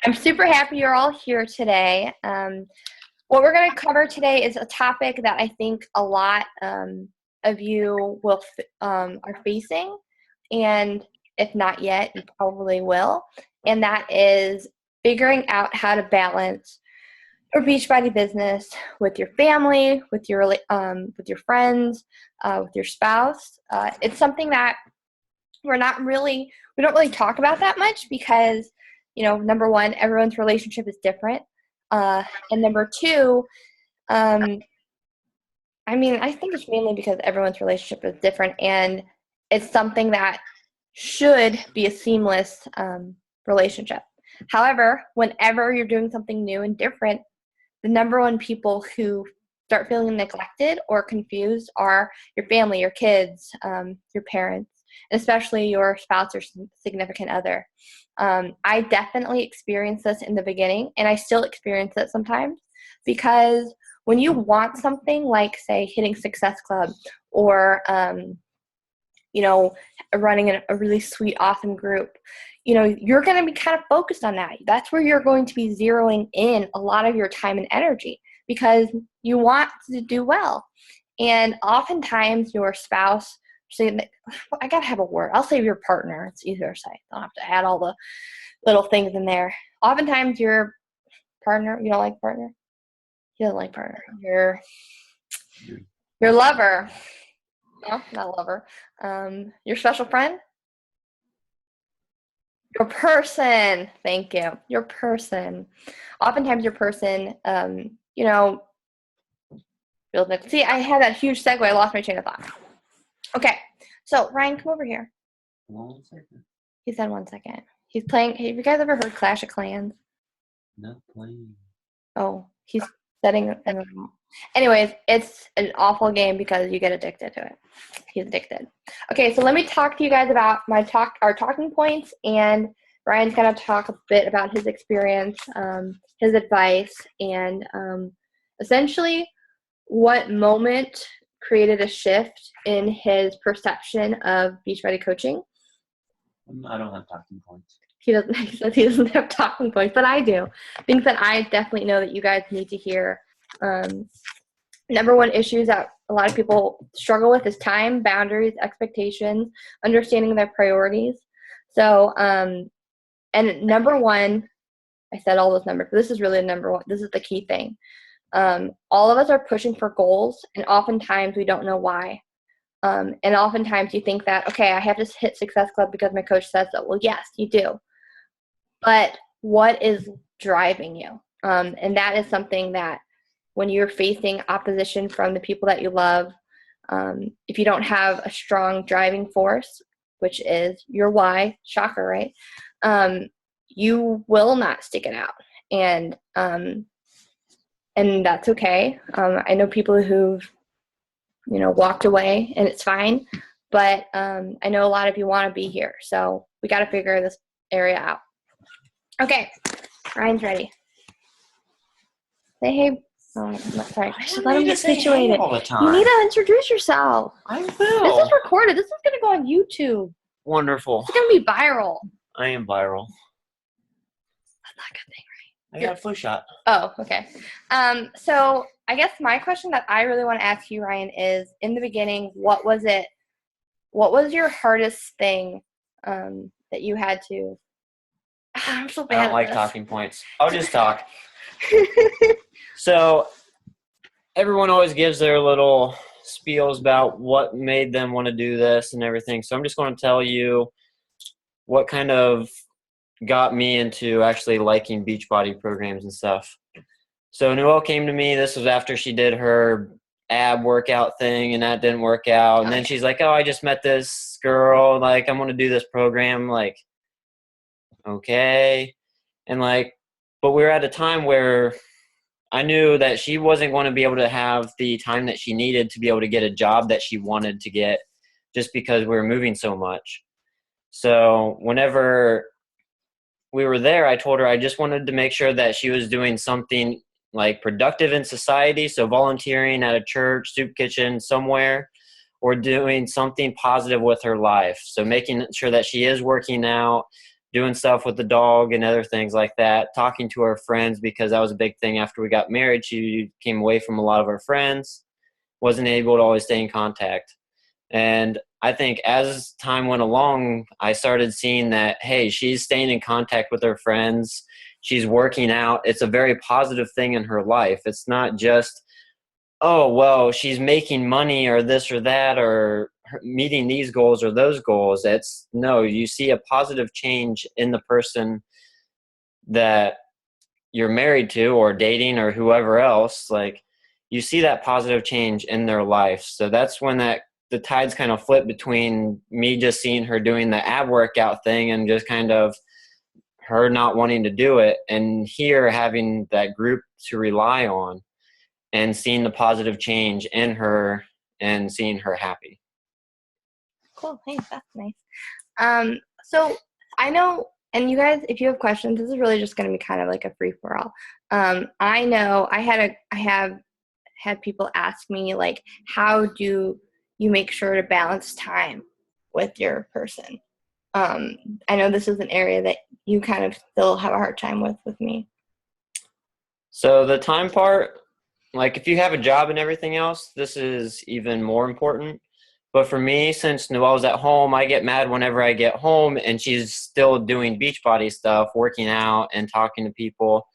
I'm super happy you're all here today. What we're going to cover today is a topic that I think a lot of you are facing, and if not yet, you probably will, and that is figuring out how to balance your Beachbody business with your family, with your friends, with your spouse. It's something that we don't really talk about that much because, number one, everyone's relationship is different. And number two, I think it's mainly because everyone's relationship is different, and it's something that should be a seamless relationship. However, whenever you're doing something new and different, the number one people who start feeling neglected or confused are your family, your kids, your parents, and especially your spouse or significant other. I definitely experienced this in the beginning, and I still experience it sometimes, because when you want something like, say, hitting Success Club or, running a really sweet, awesome group, you're going to be kind of focused on that. That's where you're going to be zeroing in a lot of your time and energy because you want to do well. And oftentimes your spouse, I got to have a word. I'll say your partner. It's easier to say. I don't have to add all the little things in there. Oftentimes your partner, you don't like partner? He doesn't like partner. Your lover. No, not lover. Your special friend? Your person. Thank you. Your person. Oftentimes your person, see, I had that huge segue. I lost my train of thought. Okay. So, Ryan, come over here. 1 second. He said 1 second. He's playing. Have you guys ever heard Clash of Clans? Not playing. Oh, he's setting. Anyways, it's an awful game because you get addicted to it. He's addicted. Okay, so let me talk to you guys about our talking points, and Ryan's going to talk a bit about his experience, his advice, and essentially what moment created a shift in his perception of Beachbody coaching. I don't have talking points. He doesn't have talking points, but I do. Things that I definitely know that you guys need to hear. Number one issues that a lot of people struggle with is time, boundaries, expectations, understanding their priorities. So, and number one, I said all those numbers, but this is really the number one. This is the key thing. All of us are pushing for goals, and oftentimes we don't know why. And oftentimes you think that, okay, I have to hit Success Club because my coach says so. Well, yes, you do. But what is driving you? And that is something that when you're facing opposition from the people that you love, if you don't have a strong driving force, which is your why, shocker, right? You will not stick it out. And that's okay. I know people who've, walked away, and it's fine. But I know a lot of you want to be here. So we got to figure this area out. Okay, Ryan's ready. Say hey. Oh, I'm sorry. I should let him get situated. All the time. You need to introduce yourself. I will. This is recorded. This is going to go on YouTube. Wonderful. It's going to be viral. I am viral. That's not a good thing, right? I got a flu shot. Oh, okay. So I guess my question that I really want to ask you, Ryan, is in the beginning, what was your hardest thing that you had to? I'm so bad. I don't like talking points. I'll just talk. So everyone always gives their little spiels about what made them want to do this and everything. So I'm just going to tell you what kind of got me into actually liking Beachbody programs and stuff. So Noelle came to me. This was after she did her ab workout thing, and that didn't work out. And then she's like, oh, I just met this girl. Like, I'm going to do this program. Like, okay. And but we were at a time where I knew that she wasn't going to be able to have the time that she needed to be able to get a job that she wanted to get just because we were moving so much. So whenever we were there, I told her I just wanted to make sure that she was doing something productive in society. So volunteering at a church, soup kitchen, somewhere, or doing something positive with her life. So making sure that she is working out, doing stuff with the dog and other things like that, talking to our friends, because that was a big thing after we got married. She came away from a lot of our friends, wasn't able to always stay in contact. And I think as time went along, I started seeing that, hey, she's staying in contact with her friends. She's working out. It's a very positive thing in her life. It's not just, oh, well, she's making money or this or that or meeting these goals or those goals. It's no, you see a positive change in the person that you're married to or dating or whoever else. Like, you see that positive change in their life. So that's when the tides kind of flip between me just seeing her doing the ab workout thing and just kind of her not wanting to do it, and here having that group to rely on and seeing the positive change in her and seeing her happy. Cool. Thanks. That's nice. So I know, and you guys, if you have questions, this is really just going to be kind of like a free for all. I know I have had people ask me, like, how do you make sure to balance time with your person? I know this is an area that you kind of still have a hard time with me. So the time part, like if you have a job and everything else, this is even more important. But for me, since Noelle's at home, I get mad whenever I get home and she's still doing Beachbody stuff, working out and talking to people.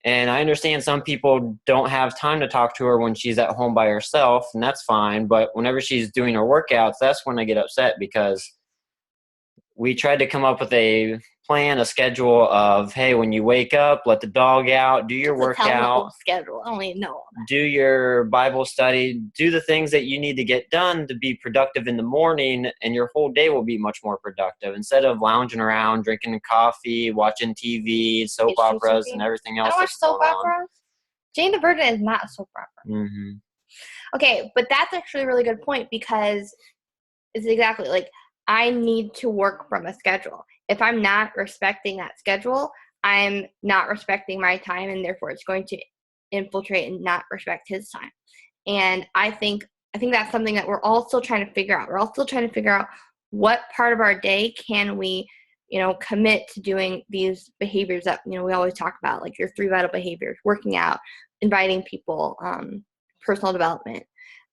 And I understand some people don't have time to talk to her when she's at home by herself, and that's fine. But whenever she's doing her workouts, that's when I get upset, because we tried to come up with a plan, a schedule of, hey, when you wake up, let the dog out, do your Tell me the workout, whole schedule. I don't even know all that. do your Bible study, do the things that you need to get done to be productive in the morning, and your whole day will be much more productive instead of lounging around, drinking coffee, watching TV, soap operas, and everything else. I don't watch soap operas. Jane the Virgin is not a soap opera. Mm-hmm. Okay, but that's actually a really good point, because it's exactly like I need to work from a schedule. If I'm not respecting that schedule, I'm not respecting my time, and therefore it's going to infiltrate and not respect his time. And I think that's something that we're all still trying to figure out. We're all still trying to figure out what part of our day can we, commit to doing these behaviors that, we always talk about, like your 3 vital behaviors: working out, inviting people, personal development.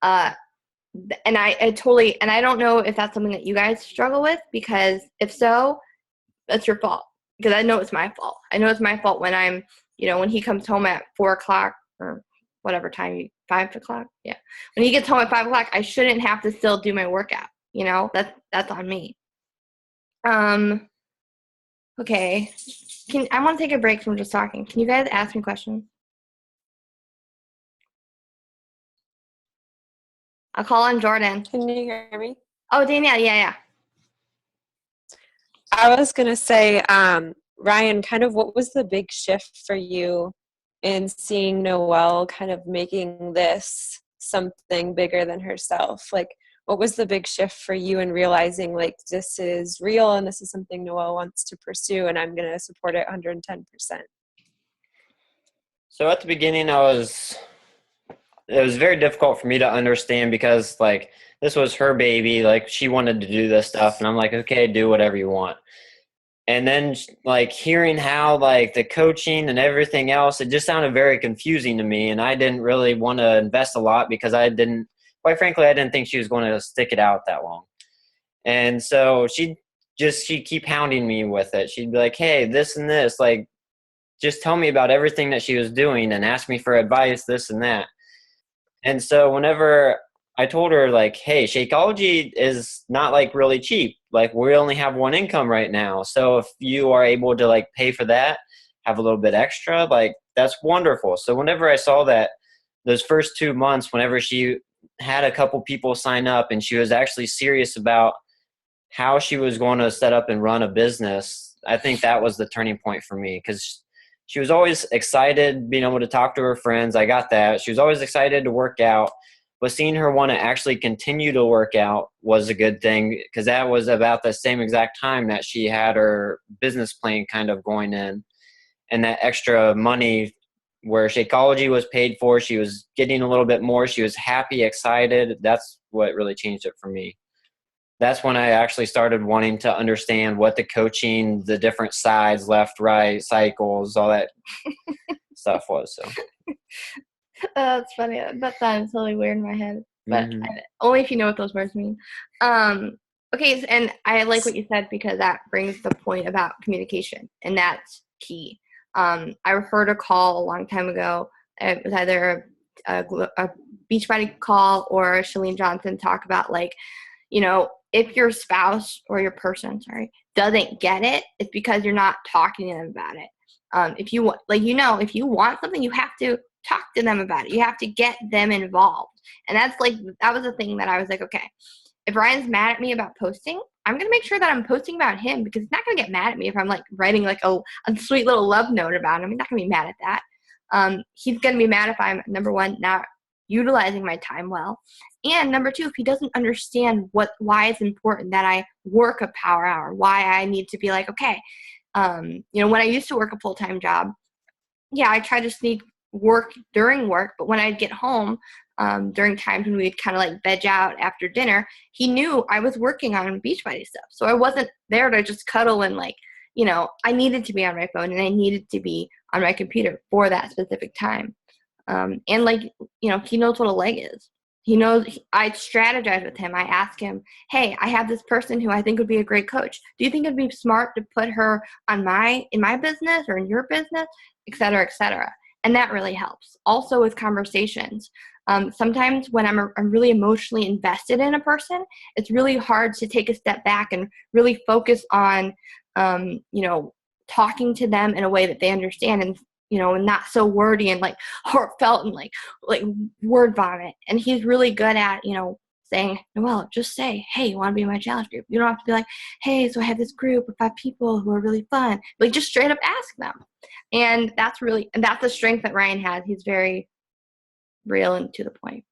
And I totally, and I don't know if that's something that you guys struggle with, because if so, that's your fault, because I know it's my fault. I know it's my fault when I'm, when he comes home at 4:00 or whatever time, 5 o'clock. Yeah. When he gets home at 5 o'clock, I shouldn't have to still do my workout. That's on me. Okay. I want to take a break from just talking. Can you guys ask me questions? I'll call on Jordan. Can you hear me? Oh, Danielle. Yeah. I was going to say, Ryan, kind of what was the big shift for you in seeing Noelle kind of making this something bigger than herself? Like, what was the big shift for you in realizing, like, this is real and this is something Noelle wants to pursue, and I'm going to support it 110%? So at the beginning, it was very difficult for me to understand, because like this was her baby, like she wanted to do this stuff, and I'm like, okay, do whatever you want. And then like hearing how like the coaching and everything else, it just sounded very confusing to me, and I didn't really want to invest a lot, because quite frankly, I didn't think she was going to stick it out that long. And so she'd keep hounding me with it. She'd be like, hey, this and this, like just tell me about everything that she was doing and ask me for advice, this and that. And so whenever I told her, like, hey, Shakeology is not like really cheap. Like, we only have one income right now. So if you are able to like pay for that, have a little bit extra, like that's wonderful. So whenever I saw that those first 2 months, whenever she had a couple people sign up and she was actually serious about how she was going to set up and run a business, I think that was the turning point for me, because she was always excited being able to talk to her friends. I got that. She was always excited to work out, but seeing her want to actually continue to work out was a good thing, because that was about the same exact time that she had her business plan kind of going in, and that extra money where Shakeology was paid for, she was getting a little bit more. She was happy, excited. That's what really changed it for me. that's when I actually started wanting to understand what the coaching, the different sides, left, right, cycles, all that stuff was. So That's funny. That sounds totally weird in my head, but mm-hmm. only if you know what those words mean. Okay, and I like what you said because that brings the point about communication, and that's key. I heard a call a long time ago. It was either a Beachbody call or Shalene Johnson talk about, like, if your spouse or your person, doesn't get it, it's because you're not talking to them about it. If you if you want something, you have to talk to them about it. You have to get them involved. And that was the thing that I was like, okay, if Ryan's mad at me about posting, I'm going to make sure that I'm posting about him, because he's not going to get mad at me if I'm like writing like a sweet little love note about him. He's not going to be mad at that. He's going to be mad if I'm, number one, not utilizing my time well. And number two, if he doesn't understand why it's important that I work a power hour, why I need to be like, okay, when I used to work a full-time job, I tried to sneak work during work, but when I'd get home, during times when we'd kind of like veg out after dinner, he knew I was working on Beachbody stuff. So I wasn't there to just cuddle and I needed to be on my phone and I needed to be on my computer for that specific time. And he knows what a leg is. He knows. I strategize with him. I ask him, hey, I have this person who I think would be a great coach. Do you think it'd be smart to put her in my business or in your business, et cetera, et cetera? And that really helps. Also with conversations. Sometimes when I'm really emotionally invested in a person, it's really hard to take a step back and really focus on, talking to them in a way that they understand, and not so wordy and like heartfelt and like word vomit. And he's really good at, saying, well, just say, hey, you want to be in my challenge group? You don't have to be like, hey, so I have this group of 5 people who are really fun. Like, just straight up ask them. And that's the strength that Ryan has. He's very real and to the point.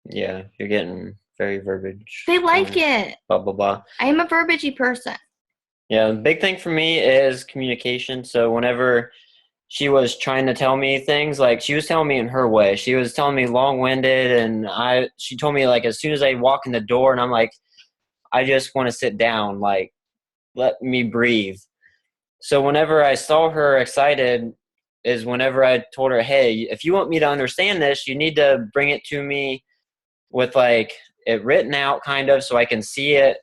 Yeah, you're getting very verbiage. They like it. Blah, blah, blah. I am a verbagey person. Yeah, the big thing for me is communication. So whenever she was trying to tell me things, like, she was telling me in her way. She was telling me long-winded, and she told me, like, as soon as I walk in the door, and I'm like, I just want to sit down, like, let me breathe. So whenever I saw her excited is whenever I told her, hey, if you want me to understand this, you need to bring it to me with, like, it written out kind of so I can see it.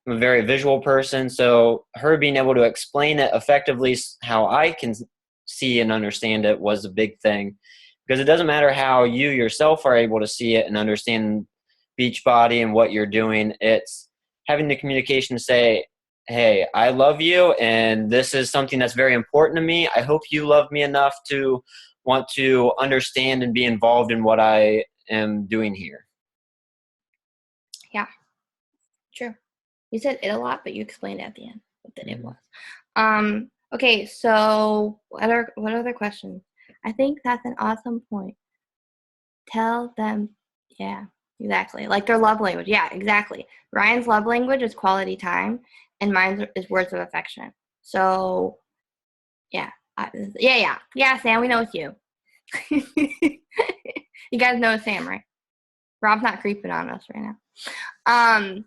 I'm a very visual person, so her being able to explain it effectively how I can see and understand it was a big thing, because it doesn't matter how you yourself are able to see it and understand Beachbody and what you're doing. It's having the communication to say, hey, I love you, and this is something that's very important to me. I hope you love me enough to want to understand and be involved in what I am doing here. Yeah, true. You said it a lot, but you explained it at the end what the it was. Okay, so what other questions? I think that's an awesome point. Tell them, yeah, exactly. Like their love language. Yeah, exactly. Ryan's love language is quality time, and mine is words of affection. So, yeah. Yeah, Sam, we know it's you. You guys know it's Sam, right? Rob's not creeping on us right now.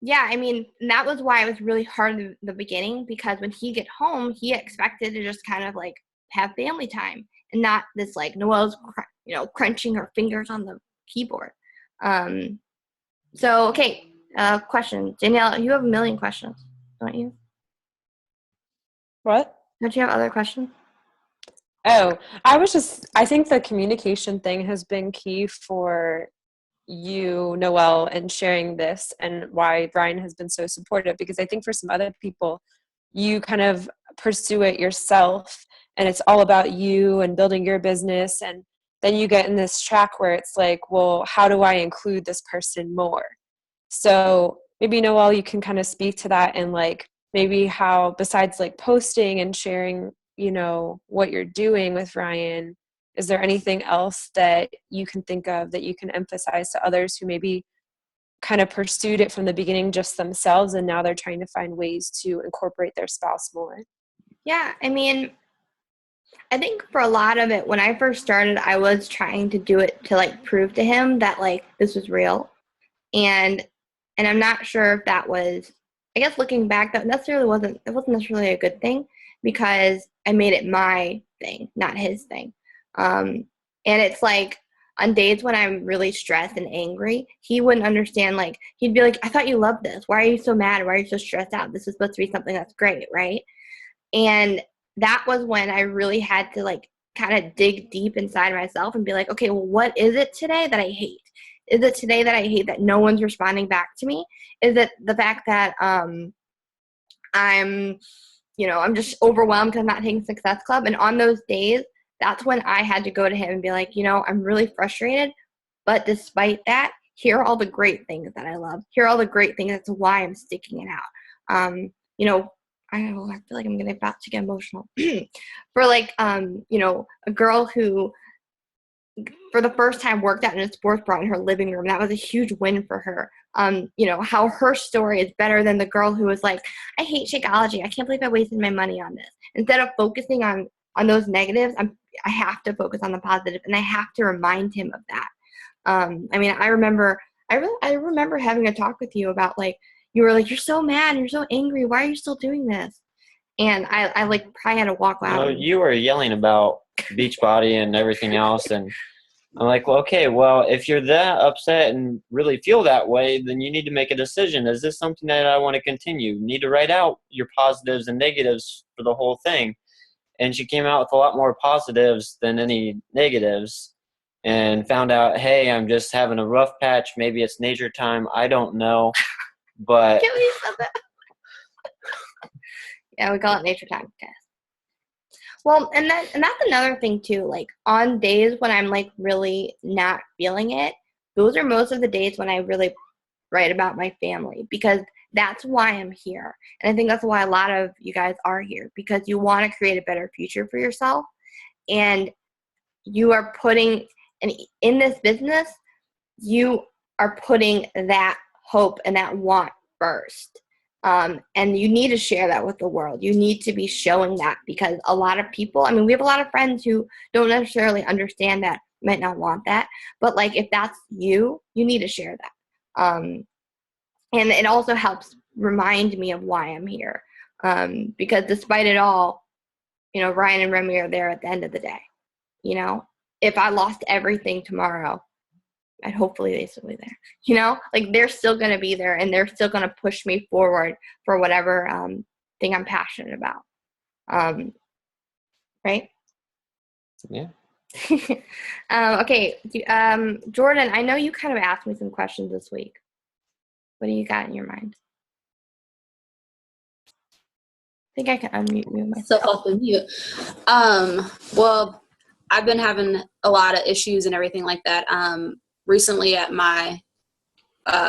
Yeah, I mean, that was why it was really hard in the beginning, because when he get home, he expected to just kind of like have family time and not this like Noelle's, crunching her fingers on the keyboard. So, okay, question. Danielle, you have a million questions, don't you? What? Don't you have other questions? Oh, I think the communication thing has been key for you, Noelle, and sharing this, and why Brian has been so supportive, because I think for some other people, you kind of pursue it yourself and it's all about you and building your business, and then you get in this track where it's like, well, how do I include this person more? So maybe, Noelle, you can kind of speak to that, and like maybe how, besides like posting and sharing, what you're doing with Ryan, is there anything else that you can think of that you can emphasize to others who maybe kind of pursued it from the beginning just themselves, and now they're trying to find ways to incorporate their spouse more? Yeah, I mean, I think for a lot of it, when I first started, I was trying to do it to like prove to him that like this was real. And And I'm not sure if that was, I guess looking back, it wasn't necessarily a good thing, because I made it my thing, not his thing. And it's like, on days when I'm really stressed and angry, he wouldn't understand. Like, he'd be like, I thought you loved this. Why are you so mad? Why are you so stressed out? This is supposed to be something that's great, right? And that was when I really had to, like, kind of dig deep inside myself and be like, okay, well, what is it today that I hate? Is it today that I hate that no one's responding back to me? Is it the fact that I'm just overwhelmed because I'm not taking Success Club? And on those days, that's when I had to go to him and be like, I'm really frustrated, but despite that, here are all the great things that I love. Here are all the great things. That's why I'm sticking it out. I feel like I'm about to get emotional. For like, a girl who, for the first time, worked out in a sports bra in her living room. That was a huge win for her. How her story is better than the girl who was like, I hate Shakeology. I can't believe I wasted my money on this. Instead of focusing on those negatives, I have to focus on the positive, and I have to remind him of that. I remember having a talk with you about, like, you were like, you're so mad, you're so angry. Why are you still doing this? And I like probably had to walk out. You were yelling about Beachbody and everything else, and I'm like, well, okay, well, if you're that upset and really feel that way, then you need to make a decision. Is this something that I want to continue? You need to write out your positives and negatives for the whole thing. And she came out with a lot more positives than any negatives, and found out, hey, I'm just having a rough patch. Maybe it's nature time. I don't know. But Can we stop that? Yeah, we call it nature time, guys. Well, and that's another thing too. Like, on days when I'm like really not feeling it, those are most of the days when I really write about my family, because that's why I'm here. And I think that's why a lot of you guys are here, because you want to create a better future for yourself. And you are putting, and in this business, you are putting that hope and that want first. And you need to share that with the world. You need to be showing that, because a lot of people, we have a lot of friends who don't necessarily understand that, might not want that. But, like, if that's you need to share that. And it also helps remind me of why I'm here. Because despite it all, Ryan and Remy are there at the end of the day. If I lost everything tomorrow, and hopefully they still be there, like, they're still going to be there, and they're still going to push me forward for whatever thing I'm passionate about. Right? Yeah. Okay. Jordan, I know you kind of asked me some questions this week. What do you got in your mind? I think I can unmute you myself. Off the mute. Well, I've been having a lot of issues and everything like that. Recently at my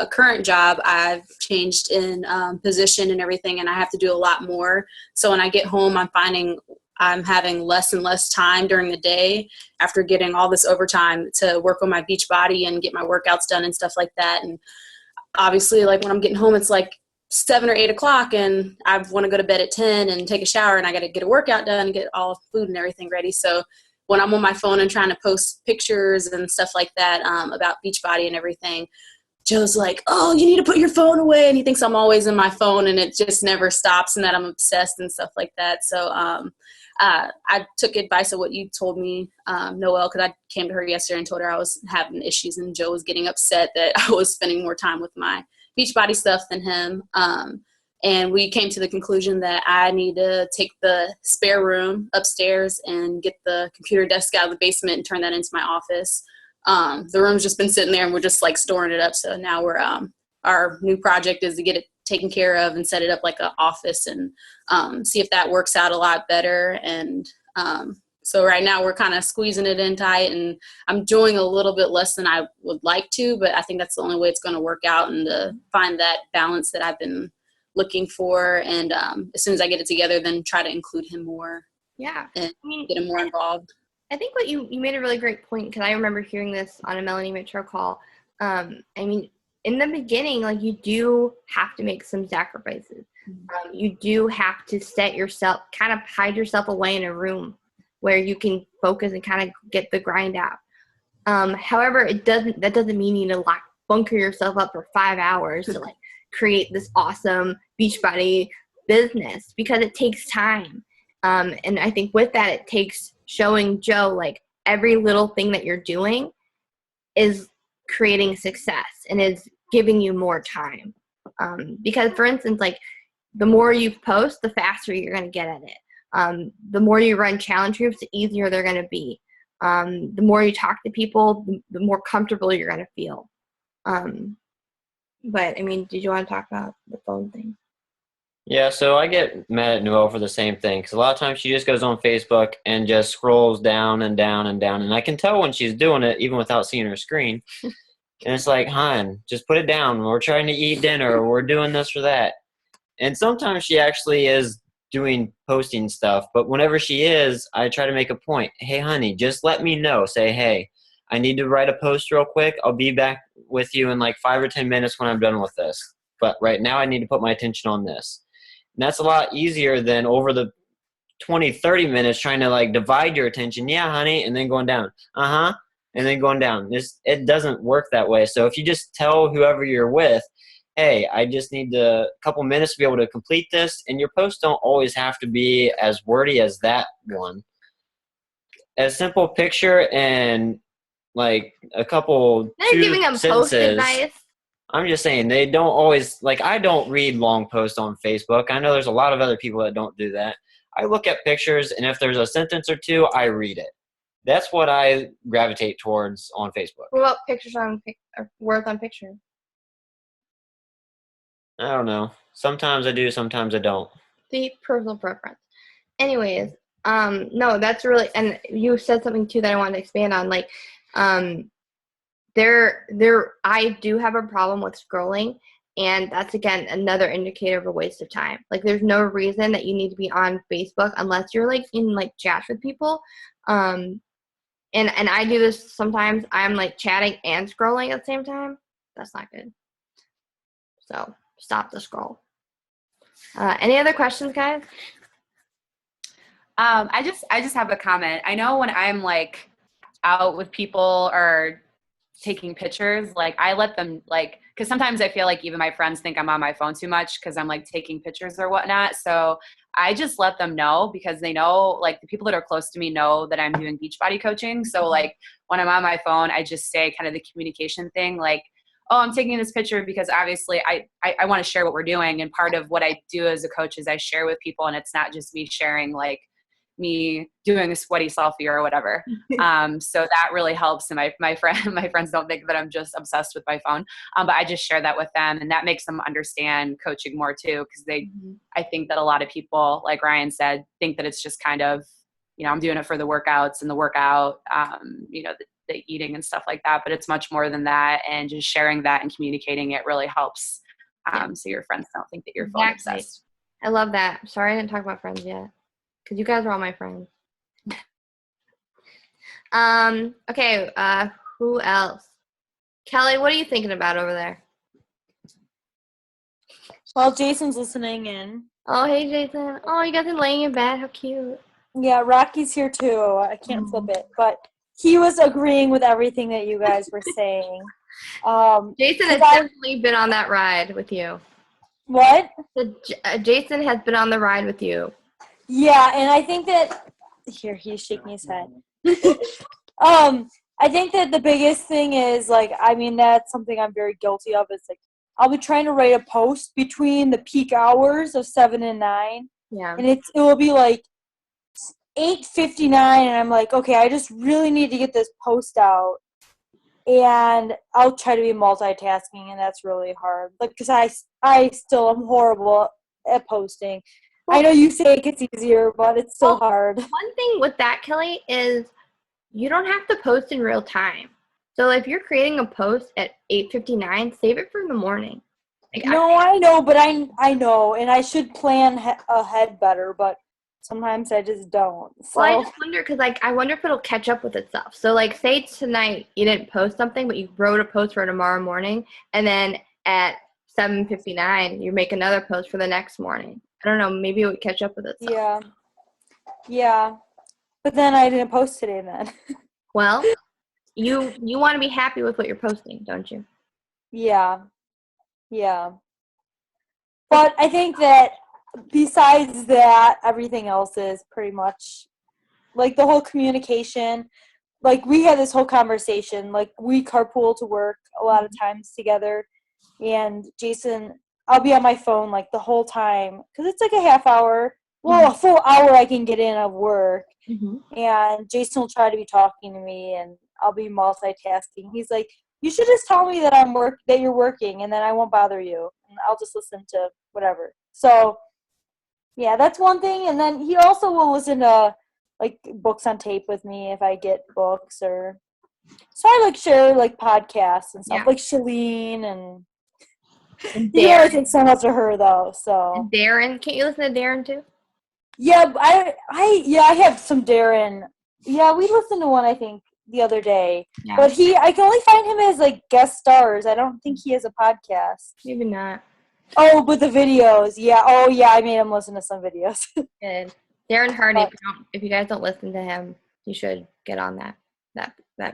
current job, I've changed in position and everything, and I have to do a lot more. So when I get home, I'm finding I'm having less and less time during the day after getting all this overtime to work on my Beachbody and get my workouts done and stuff like that. And obviously, like, when I'm getting home, it's like 7 or 8 o'clock, and I want to go to bed at 10 and take a shower, and I got to get a workout done and get all food and everything ready. So when I'm on my phone and trying to post pictures and stuff like that about Beachbody and everything, Joe's like, oh, you need to put your phone away. And he thinks I'm always in my phone, and it just never stops, and that I'm obsessed and stuff like that. So I took advice of what you told me, Noelle, because I came to her yesterday and told her I was having issues, and Joe was getting upset that I was spending more time with my Beachbody stuff than him. And we came to the conclusion that I need to take the spare room upstairs and get the computer desk out of the basement and turn that into my office. The room's just been sitting there, and we're just like storing it up. So now we're, our new project is to get it taken care of and set it up like an office, and see if that works out a lot better. And so right now we're kind of squeezing it in tight, and I'm doing a little bit less than I would like to, but I think that's the only way it's going to work out, and to find that balance that I've been looking for. And as soon as I get it together, then try to include him more. Yeah. And get him more involved. I think what you made a really great point, because I remember hearing this on a Melanie Mitchell call. In the beginning, like, you do have to make some sacrifices. You do have to kind of hide yourself away in a room where you can focus and kind of get the grind out. However, that doesn't mean you need to bunker yourself up for 5 hours to like create this awesome Beachbody business, because it takes time. And I think with that, it takes showing Joe like every little thing that you're doing is creating success and is giving you more time. Because for instance, like the more you post, the faster you're going to get at it. The more you run challenge groups, the easier they're going to be. The more you talk to people, the more comfortable you're going to feel. But I mean, did you want to talk about the phone thing? Yeah, so I get mad at Noelle for the same thing, because a lot of times she just goes on Facebook and just scrolls down and down and down, and I can tell when she's doing it even without seeing her screen. And it's like, hon, just put it down. We're trying to eat dinner, or we're doing this or that. And sometimes she actually is posting stuff, but whenever she is, I try to make a point. Hey, honey, just let me know. Say, hey, I need to write a post real quick. I'll be back with you in like 5 or 10 minutes when I'm done with this. But right now I need to put my attention on this. And that's a lot easier than over the 20, 30 minutes trying to like divide your attention. Yeah, honey. And then going down. Uh-huh. And then going down. It doesn't work that way. So if you just tell whoever you're with, hey, I just need a couple minutes to be able to complete this. And your posts don't always have to be as wordy as that one. A simple picture and like a couple They're giving them post sentences. advice. I'm just saying they don't always, like, I don't read long posts on Facebook. I know there's a lot of other people that don't do that. I look at pictures, and if there's a sentence or two, I read it. That's what I gravitate towards on Facebook. What about pictures on worth on picture? I don't know. Sometimes I do, sometimes I don't. The personal preference. Anyways, no, that's really, and you said something too that I wanted to expand on. Like, I do have a problem with scrolling, and that's again another indicator of a waste of time. Like, there's no reason that you need to be on Facebook unless you're like in like chats with people. And I do this sometimes. I'm like chatting and scrolling at the same time. That's not good. So stop the scroll. Any other questions, guys? I just have a comment. I know when I'm like out with people or taking pictures, like I let them like, because sometimes I feel like even my friends think I'm on my phone too much because I'm like taking pictures or whatnot. So I just let them know, because they know, like the people that are close to me know that I'm doing Beachbody coaching. So like when I'm on my phone, I just say kind of the communication thing, like, oh, I'm taking this picture because obviously I want to share what we're doing. And part of what I do as a coach is I share with people, and it's not just me sharing like me doing a sweaty selfie or whatever. So that really helps. And my friends don't think that I'm just obsessed with my phone. But I just share that with them, and that makes them understand coaching more too. Cause I think that a lot of people, like Ryan said, think that it's just kind of, I'm doing it for the workouts and the workout, the eating and stuff like that, but it's much more than that. And just sharing that and communicating it really helps. So your friends don't think that you're phone obsessed. I love that. Sorry I didn't talk about friends yet, because you guys are all my friends. Okay, who else? Kelly, what are you thinking about over there? Well, Jason's listening in. Oh, hey, Jason. Oh, you guys are laying in bed. How cute. Yeah, Rocky's here too. I can't flip it, but he was agreeing with everything that you guys were saying. Jason has definitely been on that ride with you. What? Jason has been on the ride with you. Yeah, and I think that here he's shaking his head. I think that the biggest thing is that's something I'm very guilty of. It's like I'll be trying to write a post between the peak hours of 7 and 9. Yeah. And it will be like 8:59, and I'm like, okay, I just really need to get this post out. And I'll try to be multitasking, and that's really hard. Like, because I still am horrible at posting. Well, I know you say it gets easier, but it's still hard. One thing with that, Kelly, is you don't have to post in real time. So if you're creating a post at 8:59, save it for the morning. Like, I know, but I know, and I should plan ahead better, but sometimes I just don't. So. Well, I just wonder, because I wonder if it'll catch up with itself. So say tonight you didn't post something, but you wrote a post for tomorrow morning, and then at 7:59 you make another post for the next morning. I don't know, maybe it would catch up with itself. Yeah. But then I didn't post today then. Well, you want to be happy with what you're posting, don't you? Yeah. Yeah. But I think that besides that, everything else is pretty much like the whole communication. Like we had this whole conversation, like we carpool to work a lot of times together. And Jason, I'll be on my phone like the whole time because it's like a half hour. Well, a full hour I can get in of work. And Jason will try to be talking to me and I'll be multitasking. He's like, you should just tell me that that you're working and then I won't bother you and I'll just listen to whatever. So yeah, that's one thing. And then he also will listen to like books on tape with me if I get books or so I like share like podcasts and stuff like Shalene and you can only take so much of her though. So And Darren, can't you listen to Darren too? yeah, I have some Darren. Yeah, we listened to one I think the other day, but I can only find him as like guest stars. I don't think he has a podcast. Maybe not. Oh, but the videos, yeah. Oh, yeah, I made him listen to some videos. Good. Darren Hardy. If you guys don't listen to him, you should get on that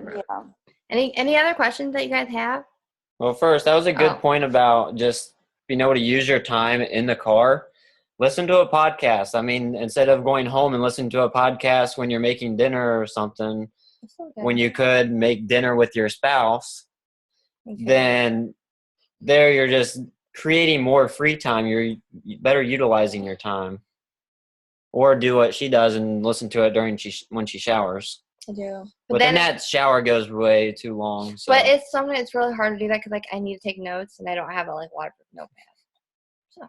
road. Yeah. Any other questions that you guys have? Well, first, that was a good point about just being able to use your time in the car. Listen to a podcast. I mean, instead of going home and listening to a podcast when you're making dinner or something, when you could make dinner with your spouse, then there you're just creating more free time. You're better utilizing your time. Or do what she does and listen to it when she showers. I do. But then that shower goes way too long. So. But sometimes it's really hard to do that because like I need to take notes and I don't have a like waterproof notepad. So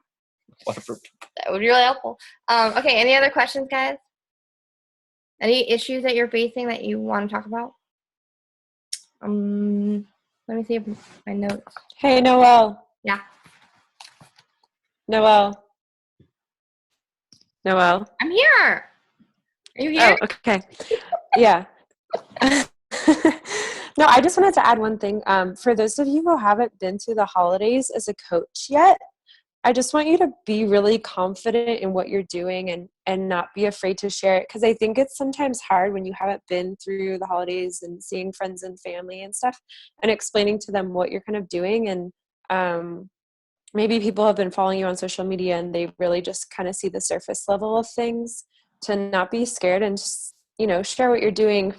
waterproof. That would be really helpful. Okay, any other questions, guys? Any issues that you're facing that you want to talk about? Let me see my notes. Hey, Noelle. Yeah. Noelle. I'm here. Are you here? Oh, okay. Yeah. No, I just wanted to add one thing. For those of you who haven't been through the holidays as a coach yet, I just want you to be really confident in what you're doing and not be afraid to share it. Because I think it's sometimes hard when you haven't been through the holidays and seeing friends and family and stuff and explaining to them what you're kind of doing. And maybe people have been following you on social media and they really just kind of see the surface level of things, to not be scared and just, share what you're doing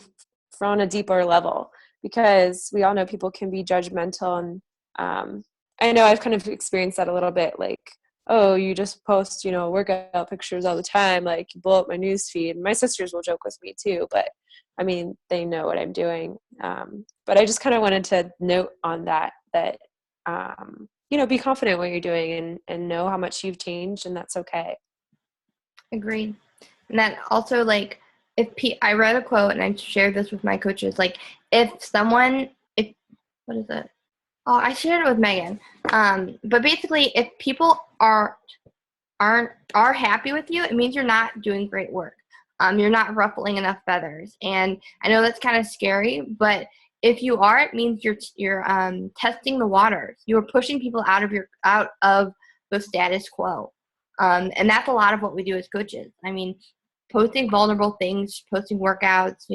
on a deeper level, because we all know people can be judgmental. And I know I've kind of experienced that a little bit, like, oh, you just post, workout pictures all the time, like you blow up my news feed. My sisters will joke with me too, but I mean, they know what I'm doing. But I just kind of wanted to note on that, be confident in what you're doing and know how much you've changed, and that's okay. Agreed. And then also, like, I read a quote and I shared this with my coaches, like, what is it? Oh, I shared it with Megan. But basically, if people are happy with you, it means you're not doing great work. You're not ruffling enough feathers. And I know that's kind of scary, but if you are, it means you're testing the waters. You are pushing people out of the status quo. And that's a lot of what we do as coaches. I mean, posting vulnerable things, posting workouts,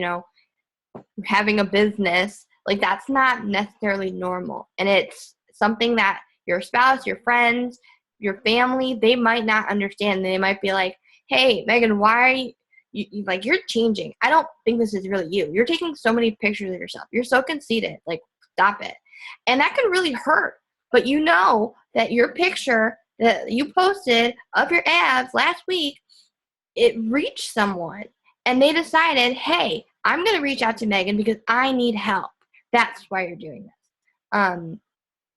having a business, like that's not necessarily normal. And it's something that your spouse, your friends, your family, they might not understand. They might be like, hey, Megan, why are you're changing. I don't think this is really you. You're taking so many pictures of yourself. You're so conceited. Like, stop it. And that can really hurt. But you know that your picture that you posted of your abs last week, it reached someone. And they decided, hey, I'm going to reach out to Megan because I need help. That's why you're doing this.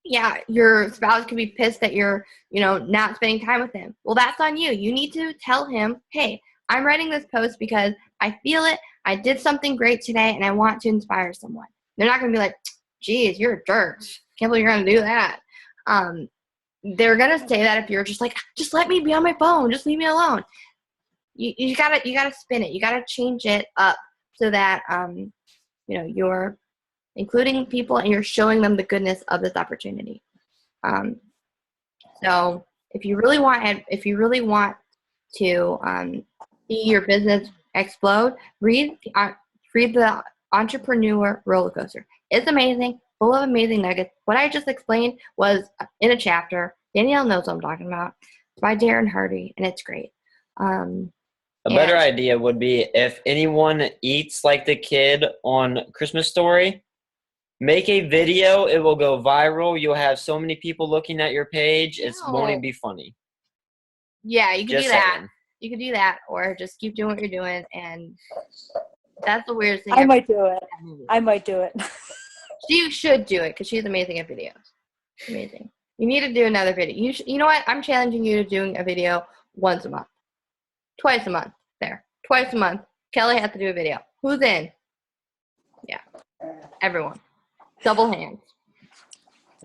Yeah, your spouse could be pissed that you're, not spending time with him. Well, that's on you. You need to tell him, hey, I'm writing this post because I feel it. I did something great today and I want to inspire someone. They're not going to be like, geez, you're a jerk. Can't believe you're going to do that. They're going to say that if you're just like, just let me be on my phone. Just leave me alone. You gotta spin it. You gotta change it up so that, you're including people and you're showing them the goodness of this opportunity. So if you really want to see your business explode, read the Entrepreneur Roller Coaster. It's amazing. full of amazing nuggets. What I just explained was in a chapter. Danielle knows what I'm talking about. It's by Darren Hardy, and it's great. A better idea would be if anyone eats like the kid on Christmas Story, make a video. It will go viral. You'll have so many people looking at your page. It won't even be funny. Yeah, you can Just do that. saying. You can do that, or just keep doing what you're doing, and that's the weirdest thing. I might do it. I might do it. She should do it because she's amazing at videos. Amazing. You need to do another video. You know what? I'm challenging you to doing a video once a month. Twice a month. There. Twice a month. Kelly has to do a video. Who's in? Yeah. Everyone. Double hands.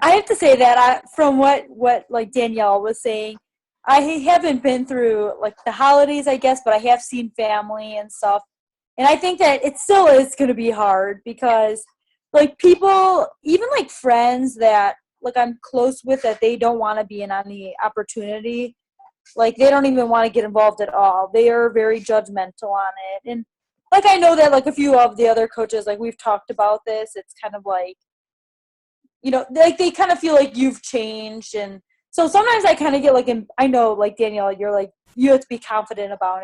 I have to say that from what like Danielle was saying, I haven't been through like the holidays, I guess, but I have seen family and stuff. And I think that it still is going to be hard because like people, even like friends that like I'm close with, that they don't want to be in on the opportunity. Like they don't even want to get involved at all. They are very judgmental on it. And like I know that like a few of the other coaches, like we've talked about this, it's kind of like, you know, like they kind of feel like you've changed. And so sometimes I kind of get like, I know like Danielle, you're like, you have to be confident about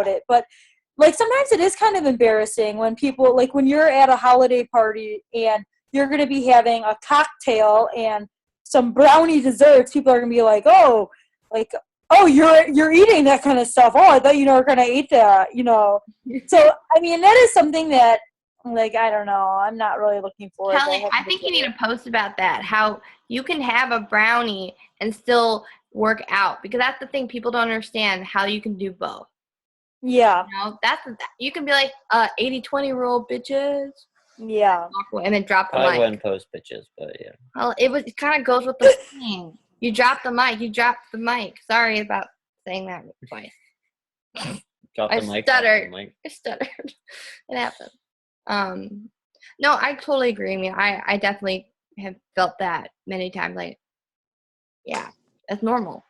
it. But like sometimes it is kind of embarrassing when people, like when you're at a holiday party and you're going to be having a cocktail and some brownie desserts, people are going to be like, oh, you're eating that kind of stuff. Oh, I thought you were going to eat that, you know. So, I mean, that is something that, like, I don't know. I'm not really looking forward Kelly, to I think you need to post about that, how you can have a brownie and still work out. Because that's the thing. People don't understand how you can do both. Yeah. You know, you can be like 80-20 rule, bitches. Yeah. And then drop the I mic. wouldn't post bitches, but yeah. Well, it kind of goes with the thing. You dropped the mic. Sorry about saying that twice. Drop I the mic. stuttered. I stuttered. It happened. No, I totally agree. I mean, I definitely have felt that many times. Like, yeah, that's normal.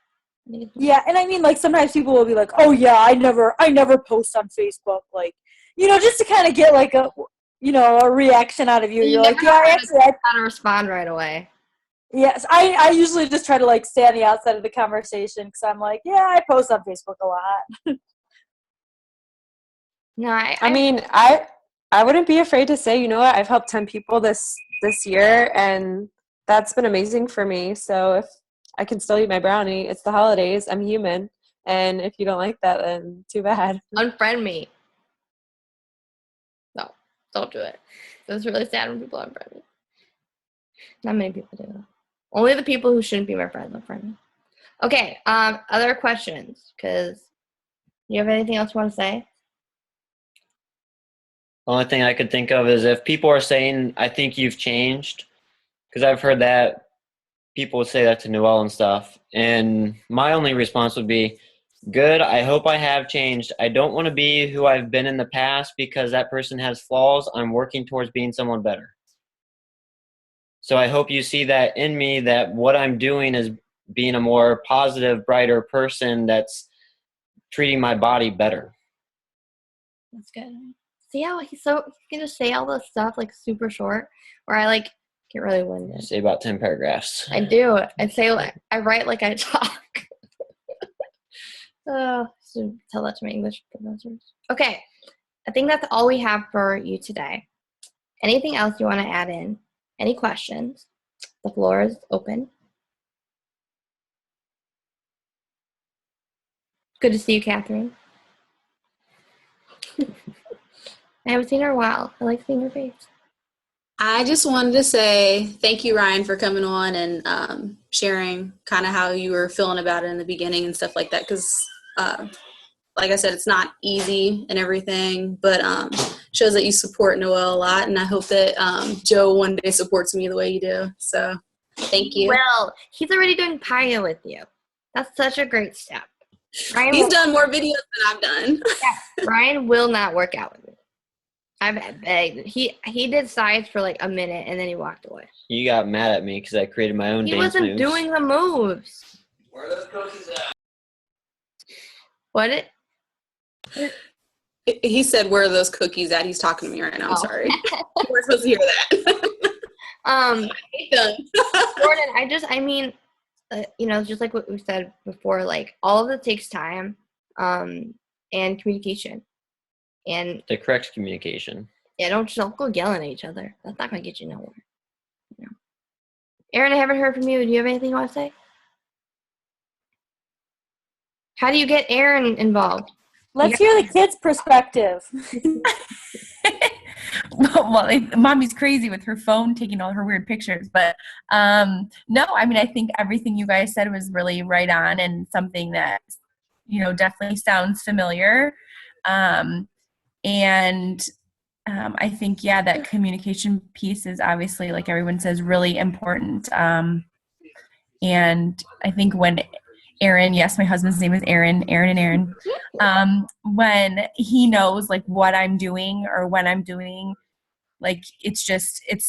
Yeah, and I mean, like, sometimes people will be like, oh, yeah, I never post on Facebook. Like, you know, just to kind of get, like, a reaction out of you. You're like, yeah, actually, I gotta respond right away. Yes, I usually just try to, like, stay on the outside of the conversation because I'm like, yeah, I post on Facebook a lot. No, I mean, I wouldn't be afraid to say, you know what, I've helped 10 people this year, and that's been amazing for me. So if I can still eat my brownie, it's the holidays, I'm human, and if you don't like that, then too bad. unfriend me. No, don't do it. It's really sad when people unfriend me. Not many people do. Only the people who shouldn't be my friends unfriend me. Okay, other questions? Because you have anything else you want to say? The only thing I could think of is if people are saying, I think you've changed, because I've heard that people would say that to Noelle and stuff. And my only response would be, good, I hope I have changed. I don't want to be who I've been in the past because that person has flaws. I'm working towards being someone better. So I hope you see that in me, that what I'm doing is being a more positive, brighter person that's treating my body better. That's good. See how he can just say all this stuff like super short, where I like get really winded. Say about 10 paragraphs. I do. I write like I talk. Should tell that to my English professors. Okay, I think that's all we have for you today. Anything else you want to add in? Any questions? The floor is open. Good to see you, Catherine. I haven't seen her in a while. I like seeing her face. I just wanted to say thank you, Ryan, for coming on and sharing kind of how you were feeling about it in the beginning and stuff like that. Because, like I said, it's not easy and everything, but shows that you support Noelle a lot. And I hope that Joe one day supports me the way you do. So thank you. Well, he's already doing Paya with you. That's such a great step. He's done more videos than I've done. Yeah, Ryan will not work out with me. I've begged. He did sides for like a minute and then he walked away. You got mad at me because I created my own He dance wasn't moves. doing the moves. Where are those cookies at? What? He said, where are those cookies at? He's talking to me right now. I'm Oh. sorry. We're supposed to hear that. Um, hate them. Jordan, just like what we said before, like all of it takes time, and communication. And The correct communication. yeah, don't go yelling at each other. That's not gonna get you nowhere. Aaron, I haven't heard from you. Do you have anything you want to say? How do you get Aaron involved? Let's hear the kids' perspective. Mommy's crazy with her phone taking all her weird pictures. But no, I mean, I think everything you guys said was really right on and something that, definitely sounds familiar. I think, that communication piece is obviously, like everyone says, really important. And I think when Aaron, yes, my husband's name is Aaron and Aaron, when he knows like what I'm doing or when I'm doing, like, it's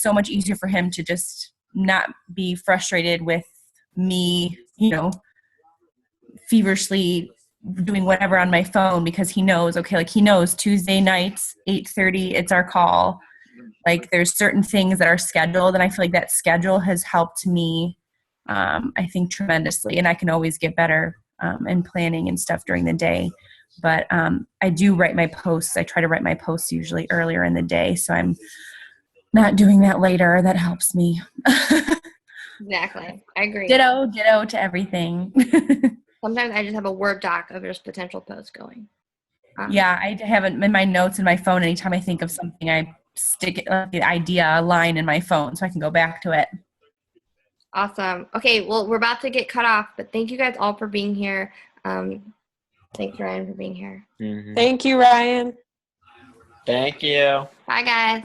so much easier for him to just not be frustrated with me, feverishly doing whatever on my phone, because he knows, okay, like he knows Tuesday nights, 8:30, it's our call. Like there's certain things that are scheduled, and I feel like that schedule has helped me, I think, tremendously. And I can always get better in planning and stuff during the day. But I do write my posts. I try to write my posts usually earlier in the day, so I'm not doing that later. That helps me. Exactly. I agree. Ditto to everything. Sometimes I just have a Word doc of just potential posts going. Yeah, I have it in my notes in my phone. Anytime I think of something, I stick it, the idea, a line in my phone so I can go back to it. Awesome. Okay, well, we're about to get cut off, but thank you guys all for being here. Thanks, Ryan, for being here. Mm-hmm. Thank you, Ryan. Thank you. Bye, guys.